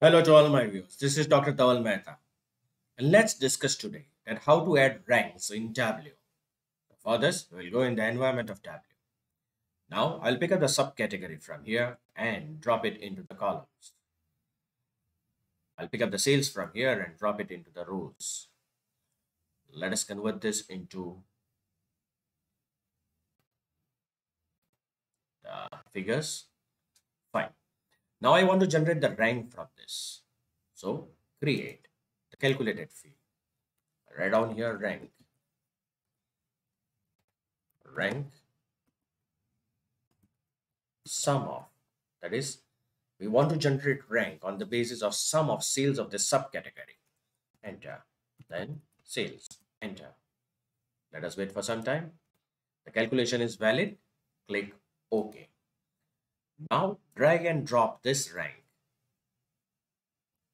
Hello to all my viewers. This is Dr. Dhaval Maheta. And let's discuss today that how to add ranks in Tableau. For this, we'll go in the environment of Tableau. Now, I'll pick up the subcategory from here and drop it into the columns. I'll pick up the sales from here and drop it into the rows. Let us convert this into the figures. Fine. Now I want to generate the rank from this. So, create the calculated field. Write down here rank. Rank sum of, that is, we want to generate rank on the basis of sum of sales of this subcategory. Enter. Then sales. Enter. Let us wait for some time. The calculation is valid. Click OK. Now drag and drop this rank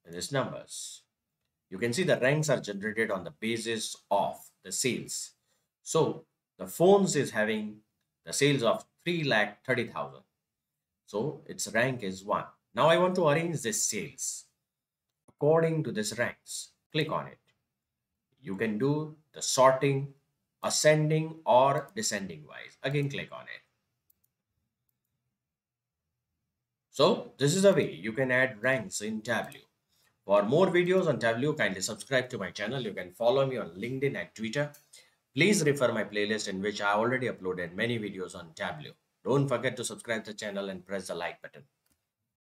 in these numbers. You can see the ranks are generated on the basis of the sales. So the phones is having the sales of 3,30,000. So its rank is 1. Now I want to arrange this sales according to this ranks. Click on it. You can do the sorting, ascending or descending wise. Again, click on it. So this is the way you can add ranks in Tableau. For more videos on Tableau, kindly subscribe to my channel. You can follow me on LinkedIn and Twitter. Please refer my playlist in which I already uploaded many videos on Tableau. Don't forget to subscribe to the channel and press the like button.